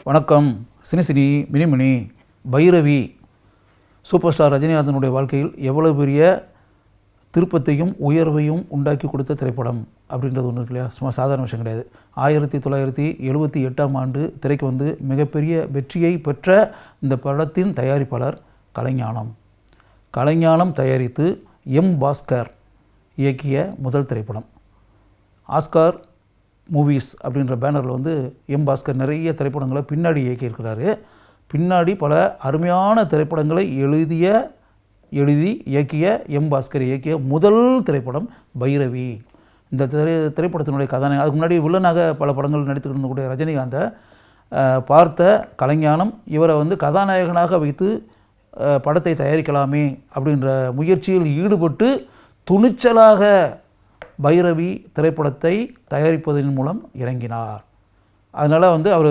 வணக்கம். Cine மினிமினி Bhairavi super star ரஜினிகாந்தனுடைய வாழ்க்கையில் எவ்வளோ பெரிய திருப்பத்தையும் உயர்வையும் உண்டாக்கி கொடுத்த திரைப்படம் அப்படின்றது ஒன்று இருக்கு இல்லையா? சும்மா சாதாரண விஷயம் கிடையாது. 1978ஆம் ஆண்டு திரைக்கு வந்து மிகப்பெரிய வெற்றியை பெற்ற இந்த படத்தின் தயாரிப்பாளர் கலைஞானம். கலைஞானம் தயாரித்து எம் பாஸ்கர் இயக்கிய முதல் திரைப்படம். ஆஸ்கார் மூவிஸ் அப்படின்ற பேனரில் வந்து எம் பாஸ்கர் நிறைய திரைப்படங்களை பின்னாடி இயக்கியிருக்கிறாரு. பின்னாடி பல அருமையான திரைப்படங்களை எழுதி இயக்கிய எம் பாஸ்கர் இயக்கிய முதல் திரைப்படம் பைரவி. இந்த திரைப்படத்தினுடைய கதாநாயகன், அதுக்கு முன்னாடி வில்லனாக பல படங்கள் நடித்துக்கிட்டு இருந்தக்கூடிய ரஜினிகாந்தை பார்த்த கலைஞானம் இவரை வந்து கதாநாயகனாக வைத்து படத்தை தயாரிக்கலாமே அப்படின்ற முயற்சியில் ஈடுபட்டு துணிச்சலாக பைரவி திரைப்படத்தை தயாரிப்பதன் மூலம் இறங்கினார். அதனால் வந்து அவர்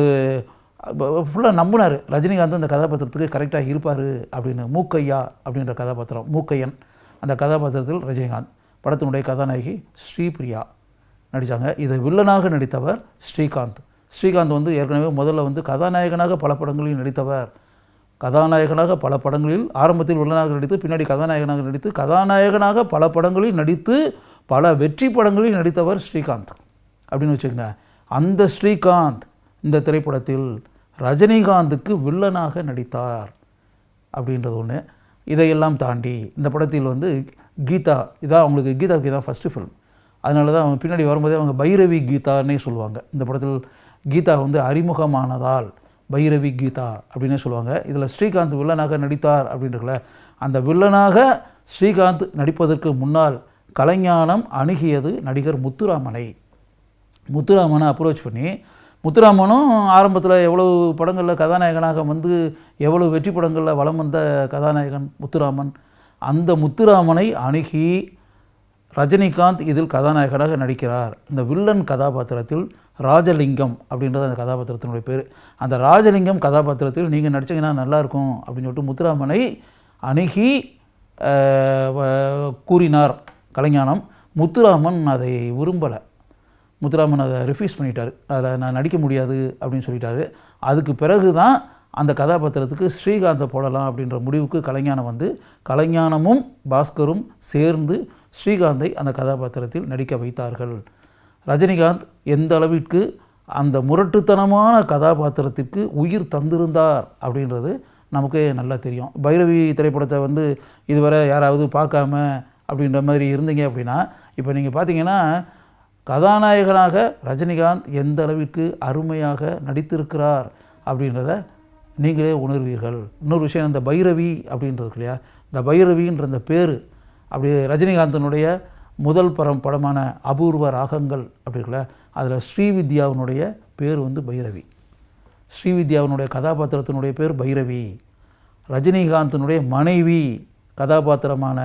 ஃபுல்லாக நம்பினார் ரஜினிகாந்த் அந்த கதாபாத்திரத்துக்கு கரெக்டாக இருப்பார் அப்படின்னு. மூக்கையா அப்படின்ற கதாபாத்திரம், மூக்கையன், அந்த கதாபாத்திரத்தில் ரஜினிகாந்த். படத்தினுடைய கதாநாயகி ஸ்ரீபிரியா நடித்தாங்க. இதை வில்லனாக நடித்தவர் ஸ்ரீகாந்த். ஸ்ரீகாந்த் வந்து ஏற்கனவே முதல்ல வந்து கதாநாயகனாக பல படங்களில் நடித்தவர். கதாநாயகனாக பல படங்களில் ஆரம்பத்தில் வில்லனாக நடித்து பின்னாடி கதாநாயகனாக பல படங்களில் நடித்து பல வெற்றி படங்களில் நடித்தவர் ஸ்ரீகாந்த் அப்படின்னு வச்சுக்கோங்க. அந்த ஸ்ரீகாந்த் இந்த திரைப்படத்தில் ரஜினிகாந்துக்கு வில்லனாக நடித்தார் அப்படின்றது ஒன்று. இதையெல்லாம் தாண்டி இந்த படத்தில் வந்து கீதா, இதான் அவங்களுக்கு கீதாவுக்கு இதான் ஃபஸ்ட்டு ஃபில்ம். அதனால தான் அவங்க பின்னாடி வரும்போதே அவங்க பைரவி கீதான்னே சொல்லுவாங்க. இந்த படத்தில் கீதா வந்து அறிமுகமானதால் பைரவி கீதா அப்படின்னே சொல்லுவாங்க. இதில் ஸ்ரீகாந்த் வில்லனாக நடித்தார் அப்படின்றதுல அந்த வில்லனாக ஸ்ரீகாந்த் நடிப்பதற்கு முன்னால் கலைஞானம் அணுகியது நடிகர் முத்துராமனை அப்ரோச் பண்ணி, முத்துராமனும் ஆரம்பத்தில் எவ்வளவு படங்களில் கதாநாயகனாக வந்து எவ்வளவு வெற்றி படங்களில் வலம் வந்த கதாநாயகன் முத்துராமன். அந்த முத்துராமனை அணுகி ரஜினிகாந்த் இதில் கதாநாயகனாக நடிக்கிறார். இந்த வில்லன் கதாபாத்திரத்தில் ராஜலிங்கம் அப்படின்றது அந்த கதாபாத்திரத்தினுடைய பேர். அந்த ராஜலிங்கம் கதாபாத்திரத்தில் நீங்கள் நடிச்சிங்கன்னா நல்லாயிருக்கும் அப்படின்னு சொல்லிட்டு முத்துராமனை அணுகி கூறினார் கலைஞானம். முத்துராமன் அதை விரும்பலை. முத்துராமன் அதை ரிஃப்யூஸ் பண்ணிட்டார். அதில் நான் நடிக்க முடியாது அப்படின்னு சொல்லிட்டாரு. அதுக்கு பிறகு தான் அந்த கதாபாத்திரத்துக்கு ஸ்ரீகாந்தை போடலாம் அப்படின்ற முடிவுக்கு கலைஞானம் வந்து கலைஞானமும் பாஸ்கரும் சேர்ந்து ஸ்ரீகாந்தை அந்த கதாபாத்திரத்தில் நடிக்க வைத்தார்கள். ரஜினிகாந்த் எந்த அளவிற்கு அந்த முரட்டுத்தனமான கதாபாத்திரத்திற்கு உயிர் தந்திருந்தார் அப்படின்றது நமக்கு நல்லா தெரியும். பைரவி திரைப்படத்தை வந்து இதுவரை யாராவது பார்க்காம அப்படின்ற மாதிரி இருந்தீங்க அப்படின்னா, இப்போ நீங்கள் பார்த்தீங்கன்னா கதாநாயகனாக ரஜினிகாந்த் எந்த அளவிற்கு அருமையாக நடித்திருக்கிறார் அப்படின்றத நீங்களே உணர்வீர்கள். இன்னொரு விஷயம், இந்த பைரவி அப்படின்றது இல்லையா, இந்த பைரவின்ற இந்த பேர் அப்படியே ரஜினிகாந்தனுடைய முதல் படமான அபூர்வ ராகங்கள் அப்படி இருக்குல்ல, அதில் ஸ்ரீவித்யாவினுடைய பேர் வந்து பைரவி. ஸ்ரீவித்யாவினுடைய கதாபாத்திரத்தினுடைய பேர் பைரவி. ரஜினிகாந்தனுடைய மனைவி கதாபாத்திரமான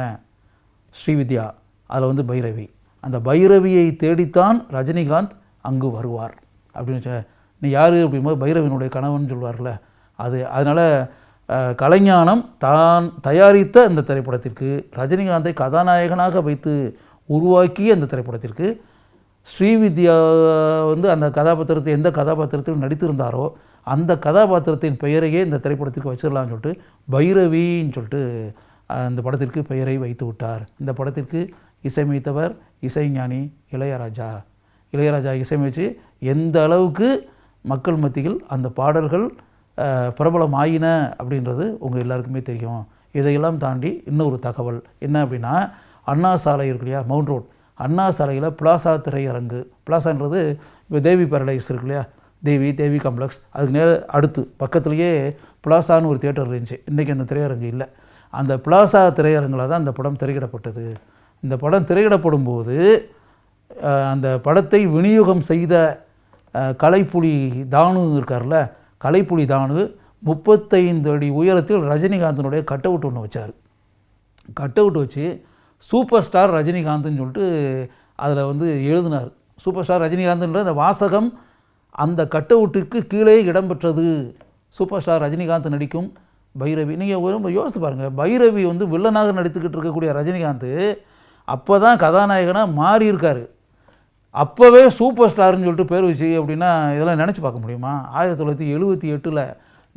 ஸ்ரீவித்யா, அதில் வந்து பைரவி. அந்த பைரவியை தேடித்தான் ரஜினிகாந்த் அங்கு வருவார் அப்படின்னு. நீ யார் அப்படிங்கும்போது பைரவியினுடைய கணவன் சொல்வார்ல அது. அதனால் கலைஞானம் தான் தயாரித்த இந்த திரைப்படத்திற்கு, ரஜினிகாந்தை கதாநாயகனாக வைத்து உருவாக்கிய அந்த திரைப்படத்திற்கு ஸ்ரீவித்யா வந்து அந்த கதாபாத்திரத்தை எந்த கதாபாத்திரத்தில் நடித்திருந்தாரோ அந்த கதாபாத்திரத்தின் பெயரையே இந்த திரைப்படத்திற்கு வச்சிடலான்னு சொல்லிட்டு பைரவின்னு சொல்லிட்டு அந்த படத்திற்கு பெயரை வைத்து விட்டார். இந்த படத்திற்கு இசையமைத்தவர் இசைஞானி இளையராஜா. இளையராஜா இசையமைச்சு எந்த அளவுக்கு மக்கள் மத்தியில் அந்த பாடல்கள் பிரபலம் ஆயின அப்படின்றது உங்கள் எல்லாருக்குமே தெரியும். இதையெல்லாம் தாண்டி இன்னொரு தகவல் என்ன அப்படின்னா, அண்ணா சாலை இருக்கு இல்லையா, மவுண்ட் ரோட், அண்ணா சாலையில் பிளாசா திரையரங்கு. பிளாசான்றது இப்போ தேவி பேரடைஸ் இருக்கு இல்லையா, தேவி காம்ப்ளெக்ஸ், அதுக்கு நேர அடுத்து பக்கத்துலேயே பிளாசான்னு ஒரு தியேட்டர் இருந்துச்சு. இன்றைக்கி அந்த திரையரங்கு இல்லை. அந்த பிளாசா திரையரங்கில் தான் அந்த படம் திரையிடப்பட்டது. இந்த படம் திரையிடப்படும் போது அந்த படத்தை விநியோகம் செய்த கலைப்புலி தானு இருக்கார்ல, கலைப்புலி தானு 35 அடி உயரத்தில் ரஜினிகாந்தனுடைய கட் அவுட் ஒன்று வச்சார். கட் அவுட் வச்சு சூப்பர் ஸ்டார் ரஜினிகாந்த்னு சொல்லிட்டு அதில் வந்து எழுதினார். சூப்பர் ஸ்டார் ரஜினிகாந்த்ன்ற அந்த வாசகம் அந்த கட் அவுட்டுக்கு கீழே இடம்பெற்றது. சூப்பர் ஸ்டார் ரஜினிகாந்த் நடிக்கும் பைரவி. நீங்கள் யோசித்து பாருங்கள், பைரவி வந்து வில்லனாக நடித்துக்கிட்டு இருக்கக்கூடிய ரஜினிகாந்த் அப்போ தான் கதாநாயகனாக மாறியிருக்கார். அப்போவே சூப்பர் ஸ்டார்னு சொல்லிட்டு பேர் வச்சு அப்படின்னா இதெல்லாம் நினச்சி பார்க்க முடியுமா? 1978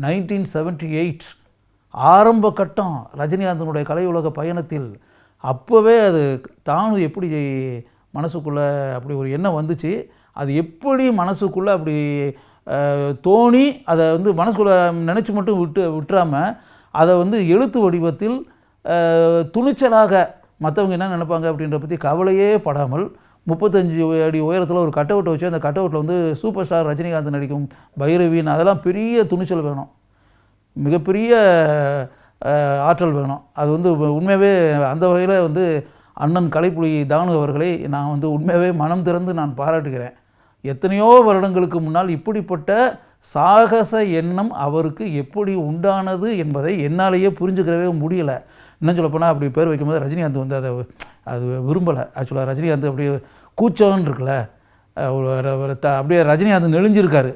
1978 ஆரம்ப கட்டம் ரஜினிகாந்தனுடைய கலை உலக பயணத்தில். அப்போவே அது தானும் எப்படி மனசுக்குள்ளே அப்படி ஒரு எண்ணம் வந்துச்சு, அது எப்படி மனசுக்குள்ளே அப்படி தோணி அதை வந்து மனசுக்குள்ளே நினச்சி மட்டும் விட்டுறாமல் அதை வந்து எழுத்து வடிவத்தில் துணிச்சலாக மற்றவங்க என்ன நினைப்பாங்க அப்படின்ற பற்றி கவலையே படாமல் 35 அடி உயரத்தில் ஒரு கட் அவுட்டை வச்சு அந்த கட் அவுட்டில் வந்து சூப்பர் ஸ்டார் ரஜினிகாந்த் நடிக்கும் பைரவின்னு அதெல்லாம் பெரிய துணிச்சல் வேணும், மிகப்பெரிய ஆற்றல் வேணும். அது வந்து உண்மையாகவே அந்த வகையில் வந்து அண்ணன் கலைப்புலி தானு அவர்களை நான் வந்து உண்மையாகவே மனம் திறந்து நான் பாராட்டுகிறேன். எத்தனையோ வருடங்களுக்கு முன்னால் இப்படிப்பட்ட சாகச எண்ணம் அவருக்கு எப்படி உண்டானது என்பதை என்னாலேயே புரிஞ்சுக்கிறவே முடியலை. இன்னும் சொல்லப்போனால் அப்படி பேர் வைக்கும்போது ரஜினிகாந்த் வந்து அது விரும்பலை. ஆக்சுவலாக ரஜினிகாந்த் அப்படியே கூச்சம்னு இருக்குல்ல, அப்படியே ரஜினிகாந்த் நெளிஞ்சிருக்காரு.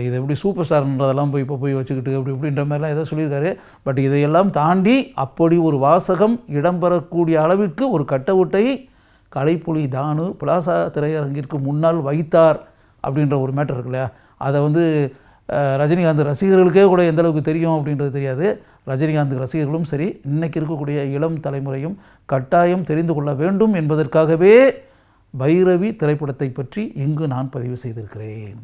இது எப்படி சூப்பர் ஸ்டார்ன்றதெல்லாம் போய் வச்சுக்கிட்டு இப்படின்ற மாதிரிலாம் ஏதோ சொல்லியிருக்காரு. பட் இதையெல்லாம் தாண்டி அப்படி ஒரு வாசகம் இடம்பெறக்கூடிய அளவிற்கு ஒரு கட்டவுட்டை கலைப்புலி தானு பிளாசா திரையரங்கிற்கு முன்னால் வைத்தார் அப்படின்ற ஒரு மேட்டர் இருக்கு இல்லையா, அதை வந்து ரஜினிகாந்த் ரசிகர்களுக்கே கூட எந்த அளவுக்கு தெரியும் அப்படின்றது தெரியாது. ரஜினிகாந்த் ரசிகர்களும் சரி, இன்றைக்கி இருக்கக்கூடிய இளம் தலைமுறையும் கட்டாயம் தெரிந்து கொள்ள வேண்டும் என்பதற்காகவே பைரவி திரைப்படத்தை பற்றி இங்கு நான் பதிவு செய்திருக்கிறேன்.